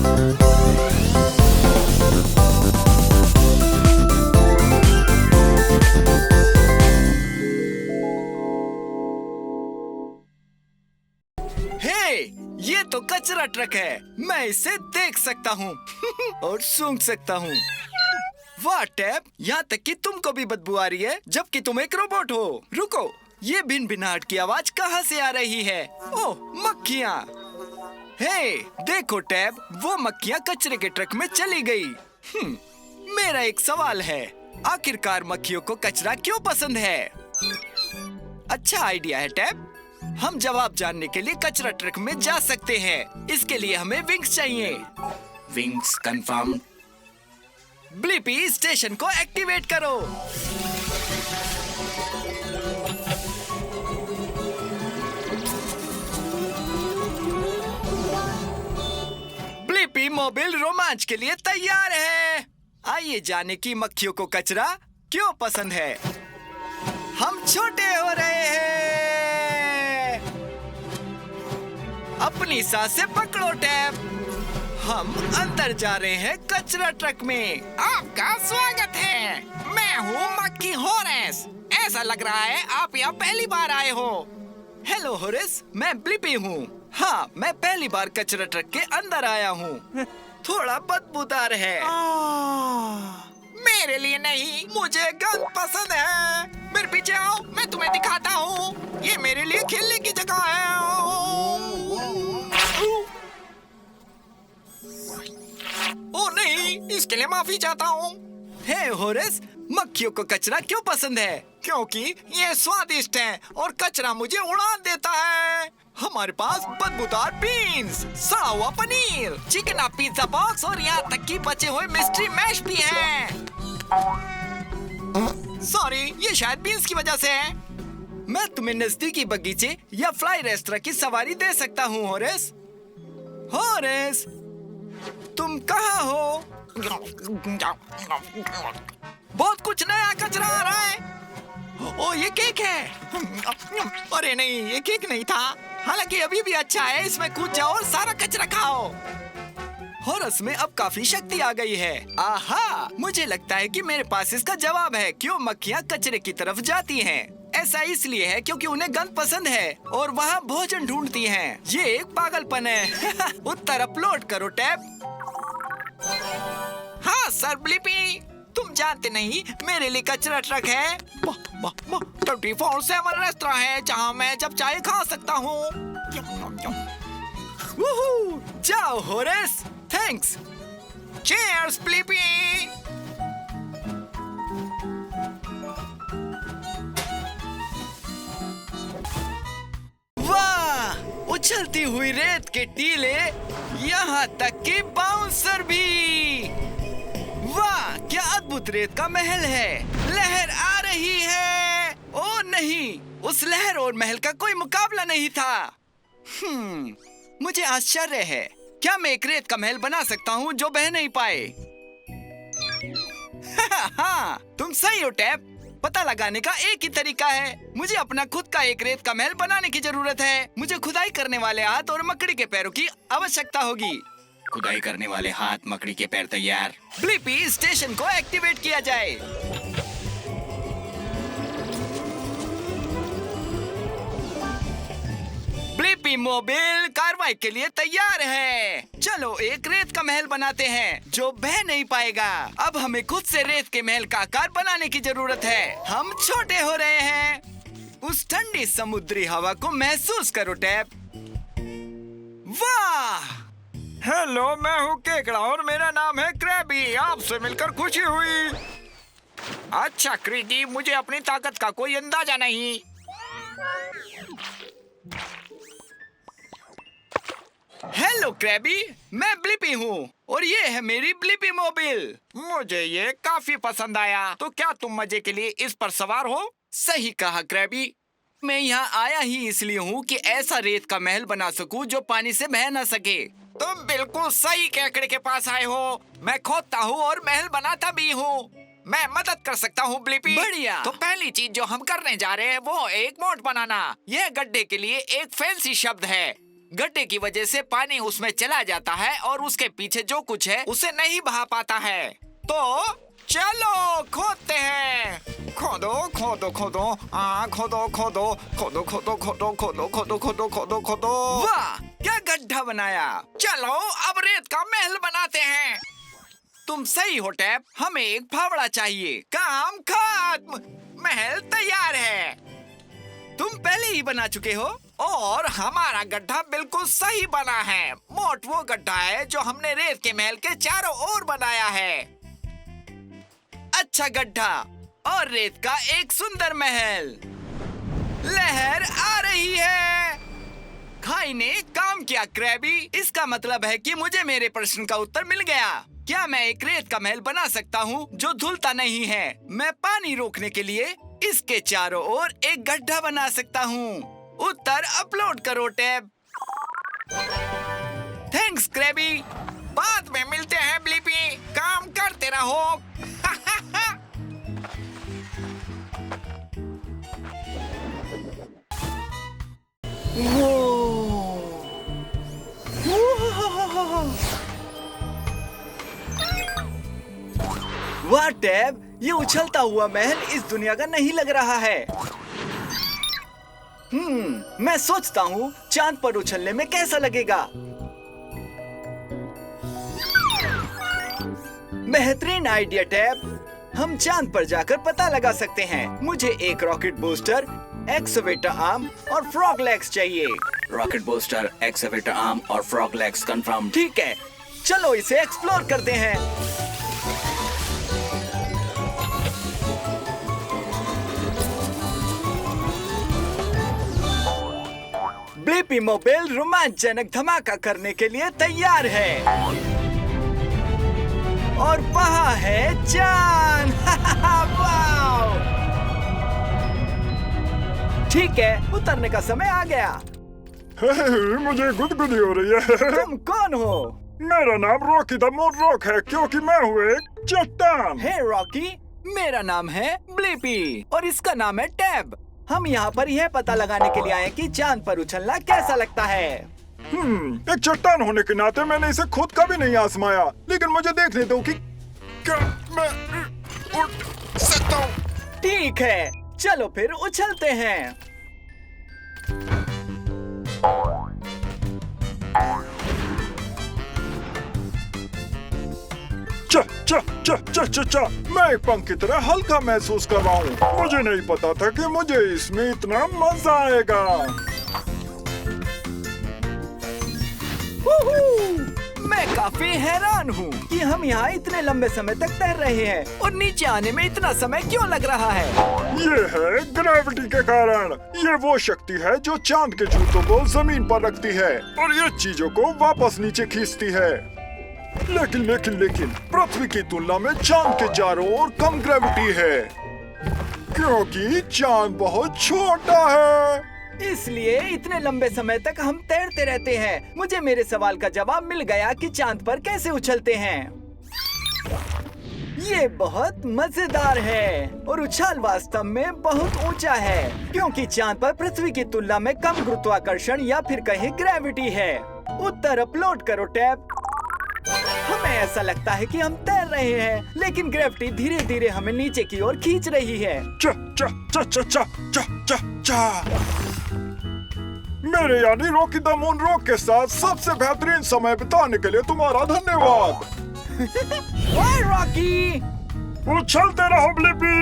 हे, ये तो कचरा ट्रक है। मैं इसे देख सकता हूँ और सूंघ सकता हूँ। वाह टैब, यहाँ तक कि तुमको भी बदबू आ रही है जबकि तुम एक रोबोट हो। रुको, ये भिन-भिनाहट की आवाज कहाँ से आ रही है? ओह, मक्खियाँ। हे, देखो टैब, वो मक्खियाँ कचरे के ट्रक में चली गई। मेरा एक सवाल है, आखिरकार मक्खियों को कचरा क्यों पसंद है? अच्छा आइडिया है टैब। हम जवाब जानने के लिए कचरा ट्रक में जा सकते हैं। इसके लिए हमें विंग्स चाहिए। Wings confirm. ब्लिपी, स्टेशन को एक्टिवेट करो। ब्लिपी मोबाइल रोमांच के लिए तैयार है। आइए जाने की मक्खियों को कचरा क्यों पसंद है। हम छोटे हो रहे हैं। अपनी सांसें पकड़ो टैब। हम अंदर जा रहे हैं कचरा ट्रक में। आपका स्वागत है। मैं हूँ मक्खी हॉरेस। ऐसा लग रहा है आप यहाँ पहली बार आए हो। हेलो हॉरेस, मैं ब्लिपी हूँ। हाँ, मैं पहली बार कचरा ट्रक के अंदर आया हूँ। थोड़ा बदबूदार है। मेरे लिए नहीं, मुझे गंद पसंद है। मेरे पीछे आओ, मैं तुम्हें दिखाता हूँ। ये मेरे लिए खेलने की जगह है। ओ नहीं, इसके लिए माफी चाहता हूँ। हे हॉरेस, मक्खियों को कचरा क्यों पसंद है? क्योंकि ये स्वादिष्ट है और कचरा मुझे उड़ा देता है। हमारे पास बदबूदार बीन्स, सड़ा हुआ पनीर, चिकन पिज्जा बॉक्स और यहाँ तक कि बचे हुए मिस्ट्री मैश भी हैं। सॉरी, ये शायद बीन्स की वजह से है। मैं तुम्हें नजदीकी बगीचे या फ्लाई रेस्टोरेंट की सवारी दे सकता हूँ हॉरेस। हॉरेस, तुम कहाँ हो? बहुत कुछ नया कचरा आ रहा है। ओ, ये केक है। अरे नहीं, ये केक नहीं था। हालांकि अभी भी अच्छा है। इसमें कूद जाओ और सारा कचरा खाओ। हॉरेस में अब काफी शक्ति आ गई है। आहा, मुझे लगता है कि मेरे पास इसका जवाब है क्यों मक्खियाँ कचरे की तरफ जाती हैं। ऐसा इसलिए है क्योंकि उन्हें गंद पसंद है और वहाँ भोजन ढूंढती हैं। ये एक पागलपन है। उत्तर अपलोड करो टैब। हाँ सर ब्लिपी, तुम जानते नहीं, मेरे लिए कचरा ट्रक है। 24/7 रेस्टोरेंट है जहाँ मैं जब चाहे खा सकता हूँ। जाओ हॉरेस, थैंक्स। Cheers Blippi. वाह, उछलती हुई रेत के टीले, यहाँ तक कि बाउंसर भी। वाह, क्या अद्भुत रेत का महल है। लहर आ रही है। ओ नहीं, उस लहर और महल का कोई मुकाबला नहीं था। मुझे आश्चर्य है, क्या मैं एक रेत का महल बना सकता हूँ जो बह नहीं पाए? हाँ, तुम सही हो टैब। पता लगाने का एक ही तरीका है। मुझे अपना खुद का एक रेत का महल बनाने की जरूरत है। मुझे खुदाई करने वाले हाथ और मकड़ी के पैरों की आवश्यकता होगी। खुदाई करने वाले हाथ, मकड़ी के पैर तैयार। ब्लिपी, स्टेशन को एक्टिवेट किया जाए। ब्लिपी मोबाइल कार्रवाई के लिए तैयार है। चलो एक रेत का महल बनाते हैं जो बह नहीं पाएगा। अब हमें खुद से रेत के महल का आकार बनाने की जरूरत है। हम छोटे हो रहे हैं। उस ठंडी समुद्री हवा को महसूस करो टैब। वाह! हेलो, मैं हूँ केकड़ा और मेरा नाम है क्रैबी। आपसे मिलकर खुशी हुई। अच्छा क्रिकी, मुझे अपनी ताकत का कोई अंदाजा नहीं। हेलो क्रैबी, मैं ब्लिपी हूँ और ये है मेरी ब्लिपी मोबाइल। मुझे ये काफी पसंद आया। तो क्या तुम मजे के लिए इस पर सवार हो? सही कहा क्रैबी। मैं यहाँ आया ही इसलिए हूँ कि ऐसा रेत का महल बना सकूँ जो पानी से बह ना सके। तुम बिल्कुल सही केकड़े के पास आए हो। मैं खोदता हूँ और महल बनाता भी हूँ। मैं मदद कर सकता हूँ ब्लिपी। बढ़िया। तो पहली चीज जो हम करने जा रहे हैं वो एक मोट बनाना। यह गड्ढे के लिए एक फैंसी शब्द है। गड्ढे की वजह से पानी उसमें चला जाता है और उसके पीछे जो कुछ है उसे नहीं बहा पाता है। तो चलो खोदते हैं। खोदो खोदो खोदो खोदो खोदो खोदो खोदो खोदो खोदो खोदो खोदो खोदो खोदो। वाह, क्या गड्ढा बनाया। चलो अब रेत का महल बनाते हैं। तुम सही हो टैप, हमें एक फावड़ा चाहिए। काम खत्म, महल तैयार है। तुम पहले ही बना चुके हो। और हमारा गड्ढा बिल्कुल सही बना है। मोट वो गड्ढा है जो हमने रेत के महल के चारों ओर बनाया है। अच्छा गड्ढा और रेत का एक सुंदर महल। लहर आ रही है। खाई ने काम किया क्रैबी। इसका मतलब है कि मुझे मेरे प्रश्न का उत्तर मिल गया। क्या मैं एक रेत का महल बना सकता हूँ जो धुलता नहीं है? मैं पानी रोकने के लिए इसके चारों ओर एक गड्ढा बना सकता हूँ। उत्तर अपलोड करो टैब। Thanks Krabby. बाद में मिलते हैं ब्लिपी। काम करते रहो। वाह टैब, ये उछलता हुआ महल इस दुनिया का नहीं लग रहा है। मैं सोचता हूँ चांद पर उछलने में कैसा लगेगा। बेहतरीन आइडिया टैब। हम चांद पर जाकर पता लगा सकते हैं। मुझे एक रॉकेट बूस्टर, एक्सवेटर आर्म और फ्रॉग लेग्स चाहिए। रॉकेट बूस्टर, एक्सवेटर आर्म और फ्रॉग लेग्स कंफर्म। ठीक है, चलो इसे एक्सप्लोर करते हैं। ब्लिपी मोबाइल रोमांचजनक धमाका करने के लिए तैयार है। और वहाँ है चांद। वाव! ठीक है, उतरने का समय आ गया। मुझे गुदगुदी हो रही है। तुम कौन हो? मेरा नाम रॉकी द मून रॉक है क्योंकि मैं हूँ एक चट्टान। हे रॉकी, मेरा नाम है ब्लिपी और इसका नाम है टैब। हम यहाँ पर यह पता लगाने के लिए आए कि चांद पर उछलना कैसा लगता है। एक चट्टान होने के नाते मैंने इसे खुद कभी नहीं आजमाया, लेकिन मुझे देखने दो कि क्या मैं उड़ सकता हूँ। ठीक है, चलो फिर उछलते हैं। चा चा चा चा चा चा, मैं एक पंख की तरह हल्का महसूस कर रहा हूँ। मुझे नहीं पता था कि मुझे इसमें इतना मजा आएगा। मैं काफी हैरान हूँ कि हम यहाँ इतने लंबे समय तक तैर रहे हैं और नीचे आने में इतना समय क्यों लग रहा है। ये है ग्रेविटी के कारण। ये वो शक्ति है जो चांद के जूतों को जमीन पर रखती है और ये चीजों को वापस नीचे खींचती है। लेकिन पृथ्वी की तुलना में चांद के चारों ओर कम ग्रेविटी है क्योंकि चांद बहुत छोटा है। इसलिए इतने लंबे समय तक हम तैरते रहते हैं। मुझे मेरे सवाल का जवाब मिल गया कि चांद पर कैसे उछलते हैं। ये बहुत मजेदार है और उछाल वास्तव में बहुत ऊंचा है क्योंकि चांद पर पृथ्वी की तुलना में कम गुरुत्वाकर्षण या फिर कहीं ग्रेविटी है। उत्तर अपलोड करो टैब। हमें ऐसा लगता है कि हम तैर रहे हैं, लेकिन ग्रेविटी धीरे धीरे हमें नीचे की ओर खींच रही है। चा चा चा चा चा चा चा चा। मेरे यानी रॉकी द मून रॉक के साथ सबसे बेहतरीन समय बिताने के लिए तुम्हारा धन्यवाद। Bye Rocky. उछलते रहो ब्लिपी।